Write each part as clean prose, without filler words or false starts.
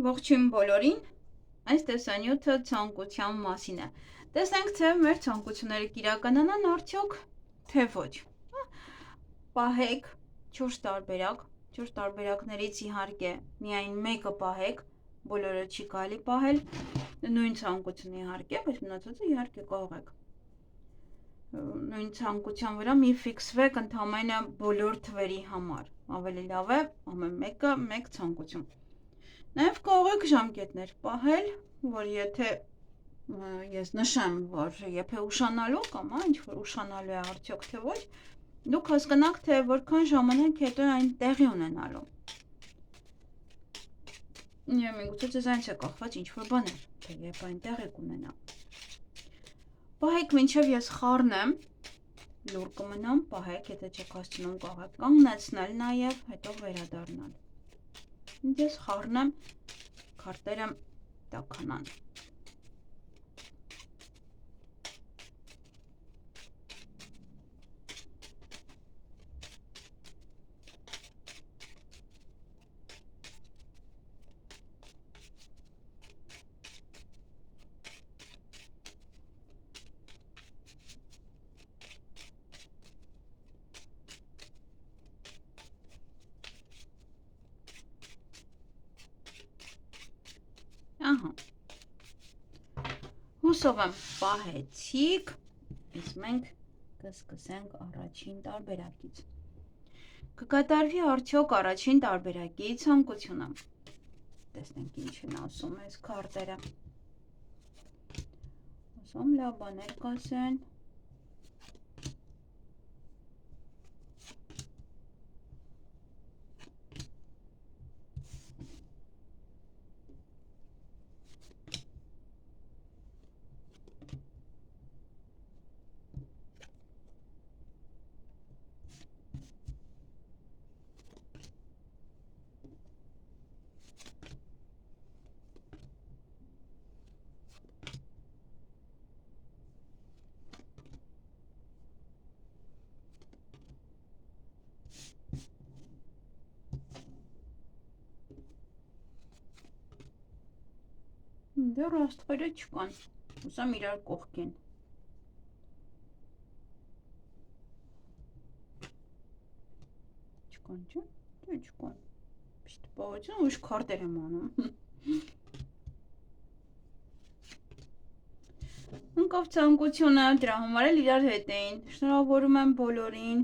Ողջույն բոլորին, այս տեսանյութը ցանկության մասին է։ Տեսնենք, թե մեր ցանկությունները կիրականանան արդյոք, թե ոչ։ Պահեք 4 տարբերակ, 4 տարբերակներից իհարկե միայն մեկը պահեք, բոլորը չի կարելի պահել, նույն ցանկությունը իհարկե, բայց մնացածը իհարկե կարող եք։ Նույն ցանկության վրա մի ֆիքսվեք ընդամենը բոլոր թվերի համար, ավելի լավ է ամեն մեկը մեկ ցանկություն։ Նաև կարող եք ժամկետներ պահել, որ եթե ես նշեմ, որ եթե ուշանալու կամ ինչ-որ ուշանալու է արդյոք թե ոչ, դուք հասկանաք, թե որքան ժամանակ հետո այն տեղի ունենալու։ Եվ միգուցե ձեզ այնց է կախված ինչ-որ բաներ, թե երբ այն տեղի կունենա։ Պահեք մինչև ես խառնեմ, լուր կմնամ, պահեք, եթե չեք հասցնում կարող եք կանգնեցնել նաև, հետո վերադառնալ։ Ես խառնեմ, քարտերը տաքանան։ Ահա, հուսով եմ պահեցիք, իսկ մենք կսկսենք առաջին տարբերակից։ Կկատարվի արդյոք առաջին տարբերակի ցանկությունը։ Տեսնենք ինչ են ասում այս քարտերը։ Ասում լավ բաներ կասեն։ Դեռ աստղերը չկան, ուսամ իրար կողքին։ Չկան, չէ՞, դե չկան։ Պիշտ պահություն, ուշ քարտեր եմ անում։ Ընկավ ցանկությունը, դրա համար էլ իրար հետ էին։ Շնորհավորում եմ բոլորին,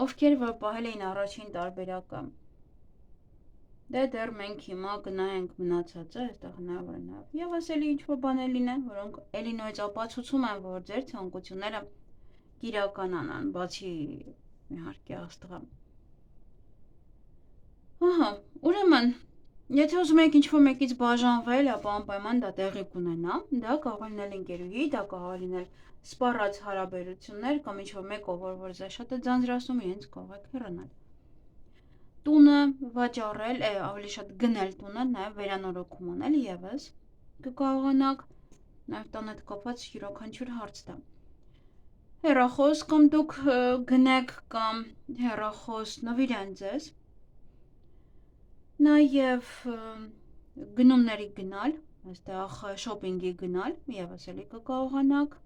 ովքեր որ պահել էին առաջին տարբերակը։ Դե դեռ մենք հիմա գնայինք մնացածը, այստեղ հնարավոր է նաև եւս էլի ինչ-որ բաներ լինեն, որոնք էլի նույնց ապացուցում են, որ ձեր ցանկությունները կիրականանան, բացի իհարկե աստղը։ Ահա, ուրեմն, եթե ուզում եք ինչ-որ մեկից բաժանվել, ապա անպայման դա տեղի կունենա, դա կարող է լինել ընկերուհի, դա կարող է լինել սպառած հարաբերություններ կամ ինչ-որ մեկով, որ ձեզ շատ է ձանձրացնում, իրենց կարող եք հեռանալ։ Տունը վաճառել, ավելի շատ գնել տունը, նաև վերանորոգում անել եւս կկարողանաք, նաև տան հետ կապված յուրաքանչյուր հարց տա։ Հեռախոս կամ դուք գնեք կամ հեռախոս նվիրեն ձեզ, նաև գնումների գնալ, այստեղ շոփինգի գնալ, եւս էլի կկարողանաք,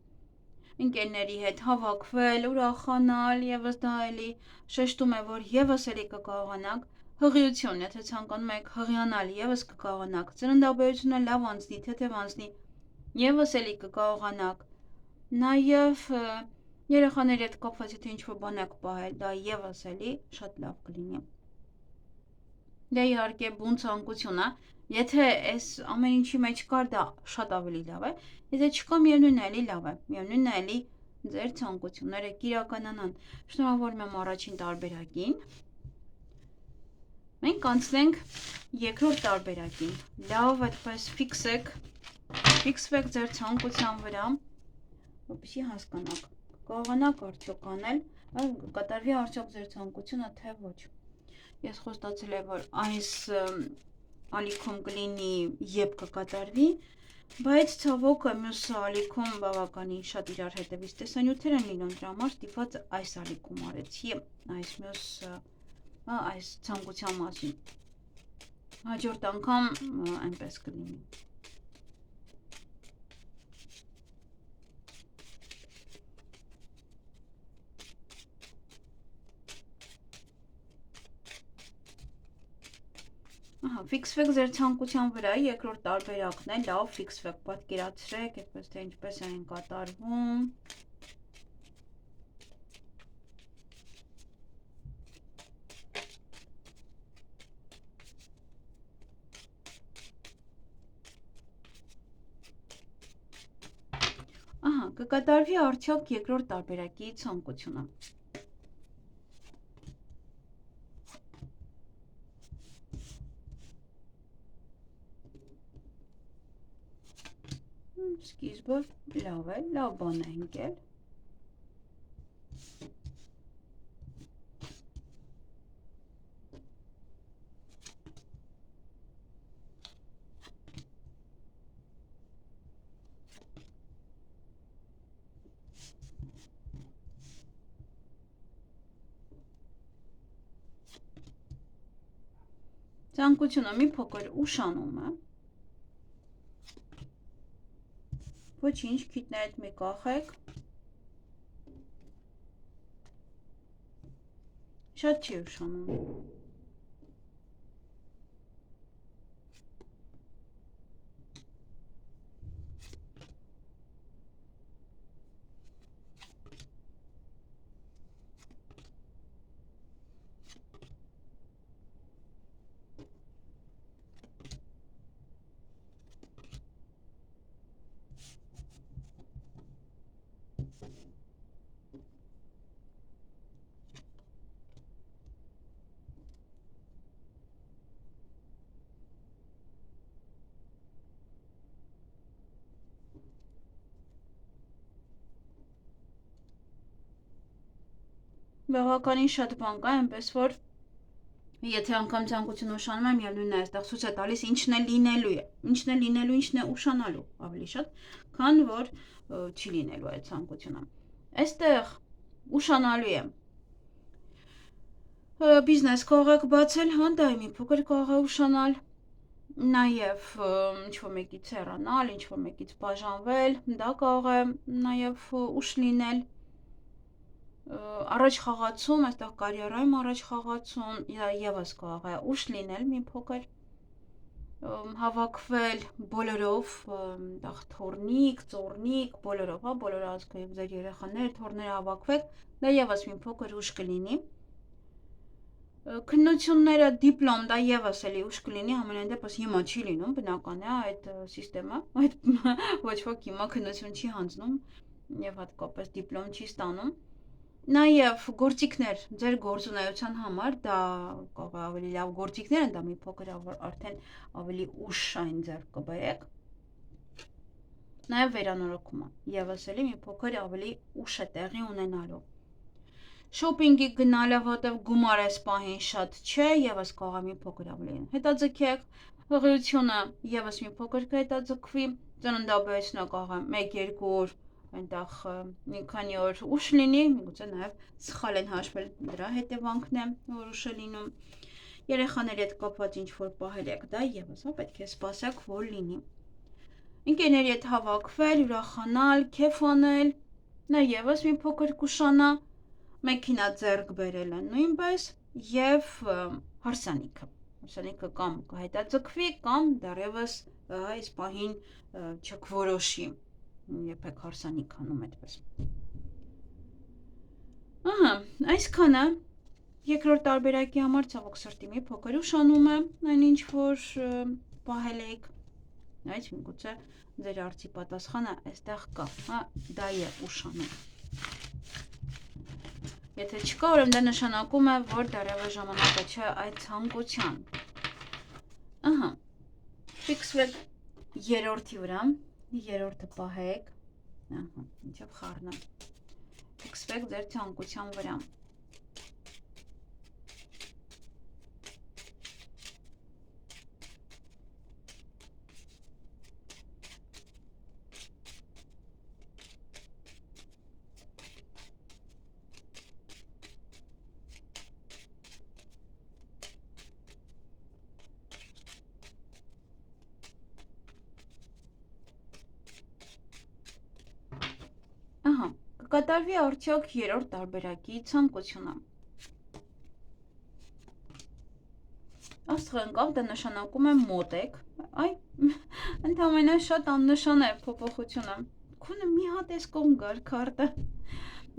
ընկերների հետ հավաքվել, ուրախանալ, եւս դա էլի շեշտում է, որ եւս էլի կկարողանաք հղիություն, եթե ցանկանում եք հղիանալ, եւս կկարողանաք ծննդաբերությունը լավ անցնի, թեթև անցնի, եւս էլի կկարողանաք, նաեւ երեխաների հետ կապված եթե ինչ-որ բան եք պահել, դա եւս էլի շատ լավ կլինի։ Դե իհարկե բուն ցանկություն է, եթե այս ամեն ինչի մեջ կար, դա շատ ավելի լավ է, եթե չկա միևնույնն է էլի լավ է, միևնույնն է էլի ձեր ցանկությունները կիրականանան։ Շնորհավորում եմ առաջին տարբերակին։ Մենք կանցնենք երկրորդ տարբերակին։ Լավ, այդպես ֆիքսվեք ձեր ցանկության վրա, որպեսզի հասկանաք, կարողանաք արդյոք անել, կկատարվի արդյոք ձեր ցանկությունը, թե ոչ։ Ես խոստացել եմ, որ այս ալիքում կլինի, երբ կկատարվի, բայց ցավոք մյուս ալիքում բավականին շատ իրար հետևից տեսանյութեր են լինում, դրա համար ստիպված այս ալիքում արեցի այս ցանկության մասին։ Հաջորդ անգամ այնպես կլինի։ Ահա, ֆիքսվեք ձեր ցանկության վրա, երկրորդ տարբերակն է, լավ ֆիքսվեք, պատկերացրեք, այդպես թե ինչպես է այն կատարվում։ Ահա, կկատարվի արդյոք երկրորդ տարբերակի ցանկությունը։ Սկիզբը լավ է, լավ բան է ընկել։ Ցանկությունը մի փոքր ուշանում է։ Ոչինչ, քիթներդ մի կախեք։ Շատ չի ուշանում։ Բավականին շատ բան կա, այնպես որ եթե անգամ ցանկությունը ուշանում եմ, միևնույնն է, այստեղ ցույց է տալիս ինչն է լինելու, ինչն է ուշանալու ավելի շատ, քան որ չի լինելու այդ ցանկությունը։ Այստեղ ուշանալու է բիզնես կարող եք բացել, հա, դա մի փոքր կարող է ուշանալ, նաև ինչ-որ մեկից հեռանալ, ինչ-որ մեկից բաժանվել, դա կարող է նաև ուշ լինել։ Առաջ խաղացում, այստեղ կարիերայում առաջ խաղացում, եւս կարող է ուշ լինել մի փոքր, հավաքվել բոլորով, թորնիկ, ծորնիկ, բոլորով, հա, բոլոր ազգային ձեր երեխաները, թորները հավաքվեք, դա եւս մի փոքր ուշ կլինի։ Քննությունները, դիպլոմ, դա եւս էլի ուշ կլինի, ամենայն դեպս հիմա չի լինում, բնական է այդ սիստեմը, այդ ոչ ոք հիմա քննություն չի հանձնում եւ հատկապես դիպլոմ չի ստանում։ Նաև գործիքներ ձեր գործունեության համար, դա կարող է ավելի լավ գործիքներ են, դա մի փոքր արդեն ավելի ուշ այն ձեռք կբերեք։ Նաև վերանորոգումը, եւս էլի մի փոքր ավելի ուշ է տեղի ունենալու։ Շոփինգի գնալը, որտեղ գումար այս պահին շատ չէ, եւս կարող է մի փոքր ավելի հետաձգեք։ Հղիությունը եւս մի փոքր կհետաձգվի, ծննդաբերությունը կարող է 1-2 օր այնտեղ մի քանի օր ուշ լինի, միգուցե նաև սխալ են հաշվել, դրա հետևանքն է, որ ուշ է լինում։ Երեխաների հետ կապված ինչ-որ պահել եք, դա եւս պետք է սպասեք, որ լինի։ Ընկերների հետ հավաքվել, ուրախանալ, քեֆ անել, նա եւս մի փոքր կուշանա, մեքենա ձեռք բերելը նույնպես եւ հարսանիքը կամ կհետաձգվի, կամ դեռևս այս պահին չկորոշի, երբեք հարսանիք անում այդպես։ Ահա, այսքանը երկրորդ տարբերակի համար ցավոք սրտի մի փոքր ուշանում է, այն ինչ որ պահել եք, այս միգուցե ձեր հարցի պատասխանը այստեղ կա, հա, դա է ուշանում։ Եթե չկա, ուրեմն դա նշանակում է, որ դեռևս ժամանակը չէ այդ ցանկության։ Ահա, ֆիքսվեք երրորդի վրա, երրորդը պահեք, ահա, ինչով խառնեմ, ֆիքսվեք ձեր ցանկության վրա։ կկատարվի արդյոք երրորդ տարբերակի ցանկությունը։ Աստղը ընկավ, դա նշանակում է մոտ եք, այ, ընդամենը շատ աննշան է փոփոխությունը, քունը մի հատ ես կողմ գար քարտը,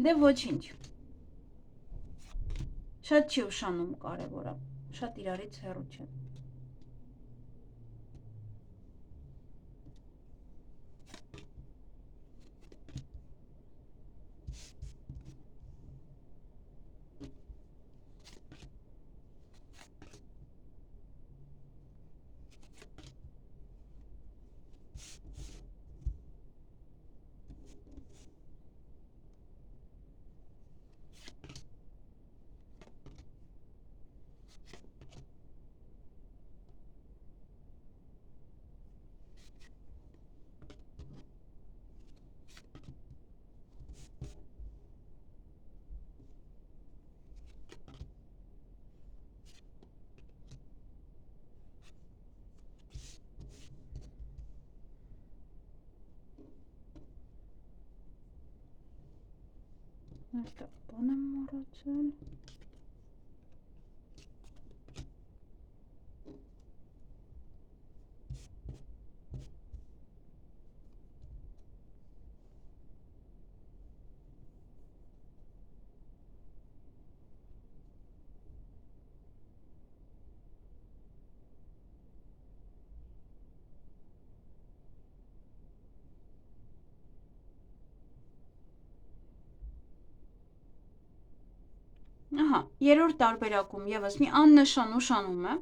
դե ոչինչ, շատ չի ուշանում կարևորը, շատ իրարից հեռու չեն։ Այստեղ բան եմ մոռացել։ Ահա, երրորդ տարբերակում եւս մի աննշան ուշանում է։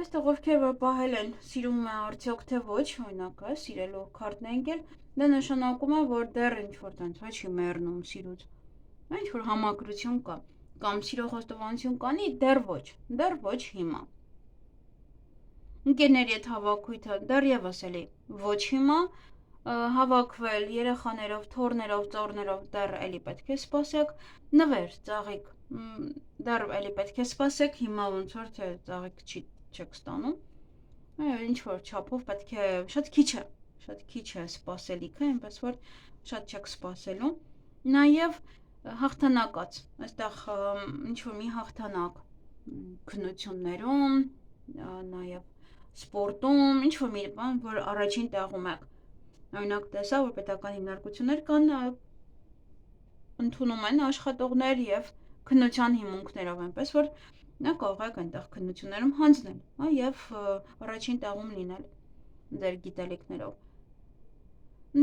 Այստեղ ովքեր որ պահել են, սիրում է արդյոք թե ոչ, օրինակ է, սիրելու քարտն է ընկել, դա նշանակում է, որ դեռ ինչ-որ տենց չի մեռնում սիրուց։ Ինչ-որ համակրություն կա, կամ սիրո խոստովանություն կանի, դեռ ոչ հիմա։ Ընկերների հետ հավաքույթը դեռևս էլի ոչ հիմա, հավաքվել երեխաներով, թոռներով, ծոռներով դեռ էլի պետք է սպասեք, նվեր, ծաղիկ, դեռ էլի պետք է սպասեք, հիմա ոնց որ թե ծաղիկ չեք ստանում, ինչ որ չափով պետք է, շատ քիչ է սպասելիքը, այնպես որ շատ չեք սպասելու, նաև հաղթանակած, այստեղ ինչ որ մի հաղթանակ քննություններում, նաև սպորտում, ինչ որ մի բան, որ առաջին տեղում եք, օրինակ տեսա, որ պետական հիմնարկություններ կան, ընդունում են աշխատողներ եւ քննության հիմունքներով, այնպես որ նա կարող եք այնտեղ քննություններում հանձնել, եւ առաջին տեղում լինել ձեր գիտելիքներով։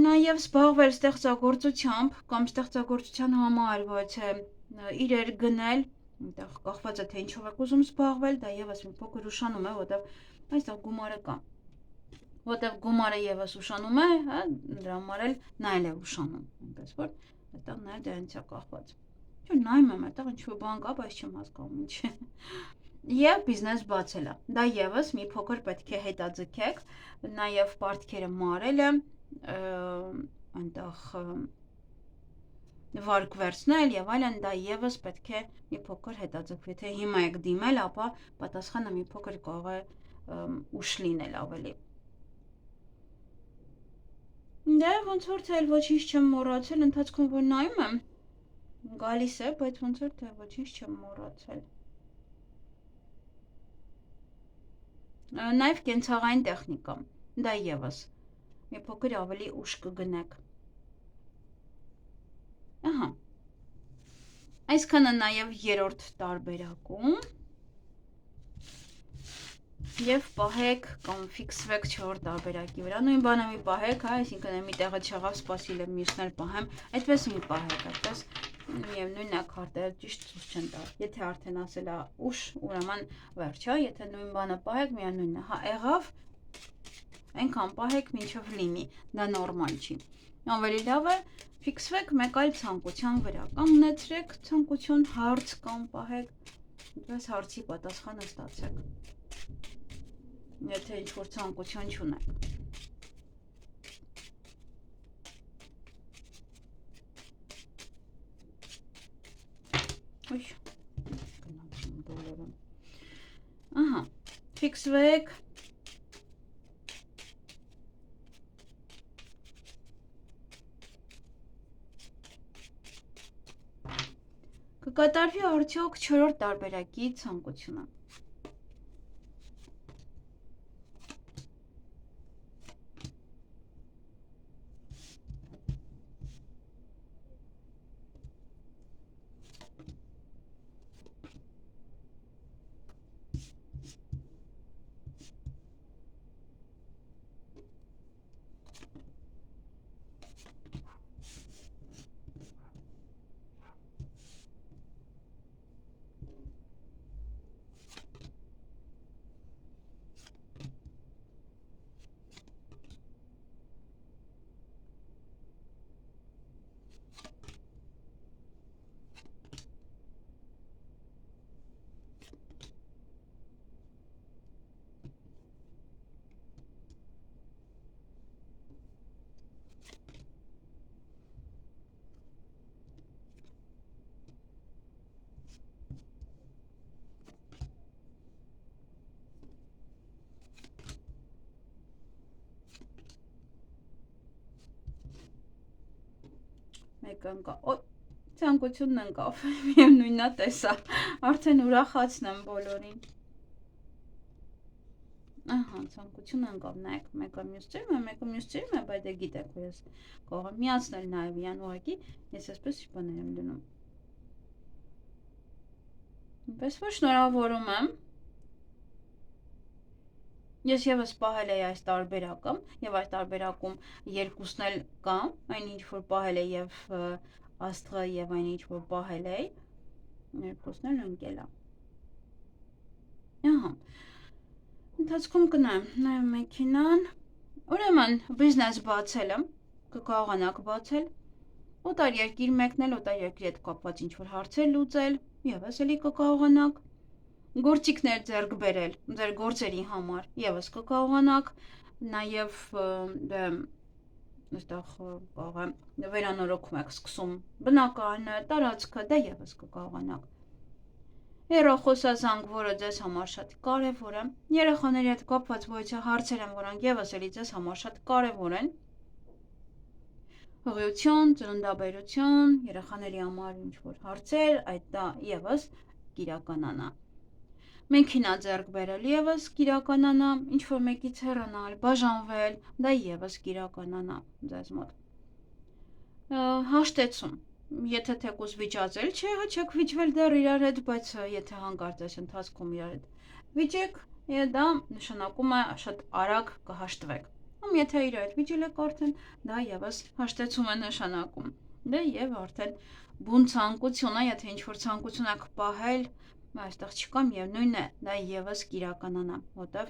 Նաև զբաղվել ստեղծագործությամբ կամ ստեղծագործության համար, ոչ թե իրեր գնել, այնտեղ կախված է թե ինչով եք ուզում զբաղվել, դա եւս մի փոքր ուշանում է, որտեղ այստեղ գումարը կա։ Որտեղ գումարը եւս ուշանում է, դրա համար էլ նա էլ է ուշանում, այնպես որ այդտեղ նաև դրանից է կախված։ Չէ, նայում եմ, այդտեղ ինչ-որ բան կա, բայց չեմ հասկանում ինչ է։ Եվ բիզնես բացելը։ Դա եւս մի փոքր պետք է հետաձգեք, նաև պարտքերը մարելը, այնտեղ վարկ վերցնել եւ այլն, դա եւս պետք է մի փոքր հետաձգվի, թե հիմա եք դիմել, ապա պատասխանը մի փոքր կարող է ուշ լինել ավելի։ Դե ոնց որ թե ոչինչ չեմ մոռացել, ընթացքում որ նայում եմ, գալիս է, բայց ոնց որ թե ոչինչ չեմ մոռացել։ Նաև կենցաղային տեխնիկա, դա եւս մի փոքր ավելի ուշ կգնեք։ Ահա։ Այսքանը նաև երրորդ տարբերակում։ Եվ պահեք կամ ֆիքսվեք չորրորդ տարբերակի վրա, նույն բանը մի պահեք, այսինքն մի տեղը չեղավ, սպասիլ եմ մյուսն էլ պահեմ, այդպես մի պահեք, այդպես միևնույնն է քարտերը ճիշտ ցույց չեն տա։ Եթե արդեն ասել է ուշ, ուրեմն վերջ, եթե նույն բանը պահեք, միևնույնն է, եղավ, այնքան պահեք, մինչև լինի, դա նորմալ չի։ Ավելի լավ է ֆիքսվեք մեկ այլ ցանկության վրա, կանգնեցրեք ցանկություն, հարց կամ պահեք, այդպես հարցի պատասխանը ստացեք։ Եթե ինչ-որ ցանկություն չունեք։ Գնացում դոլարը։ Ահա, ֆիքսվեք։ կկատարվի արդյոք 4-րդ տարբերակի ցանկությունը։ Մեկը ընկավ, ցանկությունն ընկավ, միևնույնն է տեսա, արդեն ուրախացնեմ բոլորին։ Ահա, ցանկությունը ընկավ, նայեք, մեկը մյուս ծերում է, բայց դե գիտեք, որ ես կարող եմ միացնել նաև իրան ուղղակի, ես այսպես բաներ եմ դնում։ Այնպես որ շնորհավորում եմ։ Ես եւս պահել էի այս տարբերակը, եւ այս տարբերակում երկուսն էլ կա, այն ինչ որ պահել է եւ աստղը եւ այն ինչ որ պահել էի, երկուսն էլ ընկել է։ Ահա։ Ընթացքում կնայեմ, նայեմ մեքենան։ Ուրեմն բիզնես բացել եմ, կկարողանաք բացել։ Օտար երկիր մեկնել, օտար երկրի հետ կապված ինչ որ հարցեր լուծել, եւս էլի կկարողանաք։ Գործիքներ ձեռք բերել ձեր գործերի համար եւս կկարողանաք, նաեւ այստեղ կարող եմ վերանորոգում եք սկսում բնակարանը, տարածքը, դա եւս կկարողանաք։ Հեռախոսազանգ, որը ձեզ համար շատ կարևոր է, երեխաների հետ կապված որոշ հարցեր են, որոնք եւս էլի ձեզ համար շատ կարևոր են։ Հղիություն, ծննդաբերություն, երեխաների համար ինչ որ հարցեր, այդ դա եւս կիրականանա։ Մեքենա ձեռք բերել եւս կիրականանա, ինչ որ մեկից հեռանալ, բաժանվել, դա եւս կիրականանա ձեզ մոտ։ Հաշտեցում, եթե թեկուզ վիճածել չէ, չեք վիճվել դեռ իրար հետ, բայց եթե հանկարծ այս ընթացքում իրար հետ վիճեք, դա նշանակում է շատ արագ կհաշտվեք։ Եթե իրար հետ վիճել եք արդեն, դա եւս հաշտեցում է նշանակում։ Դե եւ արդեն բուն ցանկություն է, եթե ինչ որ ցանկություն եք պահել, այստեղ չկա, միևնույն է, դա եւս կիրականանա, որտեվ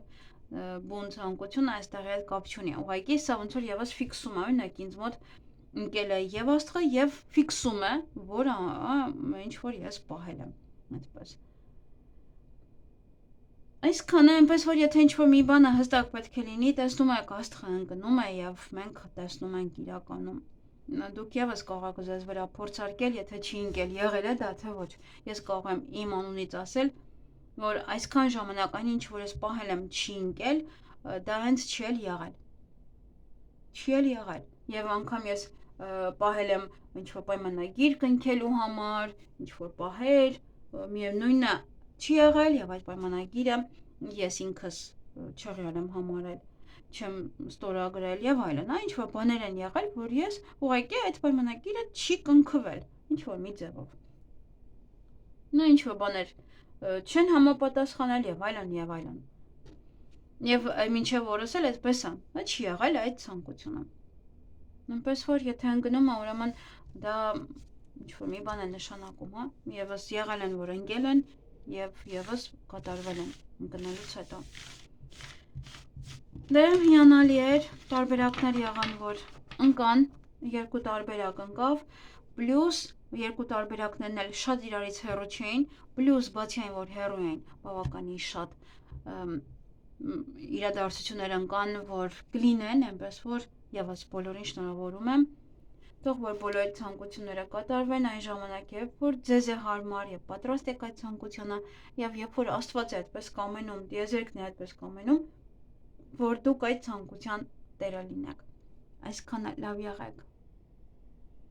բուն ցանկությունը այստեղ էլ կապ չունի։ Ուղղակի սա ոնց որ եւս ֆիքսում է, օրինակ ինձ մոտ ընկել է եւ աստղը եւ ֆիքսում է, որ ինչ որ ես պահել եմ, այդպես։ Այսքանը, այնպես որ եթե ինչ որ մի բանը հստակ պետք է լինի, տեսնում եք աստղը ընկնում է եւ մենք տեսնում ենք իրականում։ Դուք եւս կարող եք ձեզ վրա փորձարկել, եթե չի ընկել, եղել է դա թե ոչ։ Ես կարող եմ իմ անունից ասել, որ այսքան ժամանակ այն ինչ որ ես պահել եմ չի ընկել, դա հենց չի էլ եղել։ Չի էլ եղել։ Եվ անգամ ես պահել եմ ինչ որ պայմանագիր կնքելու համար, ինչ որ պահեր, միևնույնն է չի եղել եւ այդ պայմանագիրը ես ինքս չեղյալ եմ համարել, չեմ ստորագրել եւ այլն, ինչ որ բաներ են եղել, որ ես ուղղակի այդ պայմանագիրը չի կնքվել, ինչ որ մի ձևով։ Նա ինչ որ բաներ չեն համապատասխանել եւ այլն եւ այլն։ Եվ մինչեւ օրս էլ այդպես է, չի եղել այդ ցանկությունը։ Նույնպես որ եթե ընկնում է, ուրեմն դա ինչ որ մի բան է նշանակում, հա, եւս եղել են, որ ընկել են եւ եւս կատարվել են ընկնելուց հետո։ Դե հիանալի էր, տարբերակներ եղան, որ ընկան, երկու տարբերակ ընկավ, պլյուս երկու տարբերակներն էլ շատ իրարից հեռու չէին, պլյուս բացի այն, որ հեռու էին, բավականին շատ իրադարձություններ ընկան, որ կլինեն, այնպես որ եւս բոլորին շնորհավորում եմ։ Թող որ բոլոր ցանկությունները կատարվեն այն ժամանակ, երբ որ ձեզ է հարմար եւ պատրաստ եք այդ ցանկությունը, եւ երբ որ Աստված է այդպես կամենում, դիեզերքն է այդպես կամենում, որ դուք այդ ցանկության տերը լինեք։ Այսքանը լավ եղեք։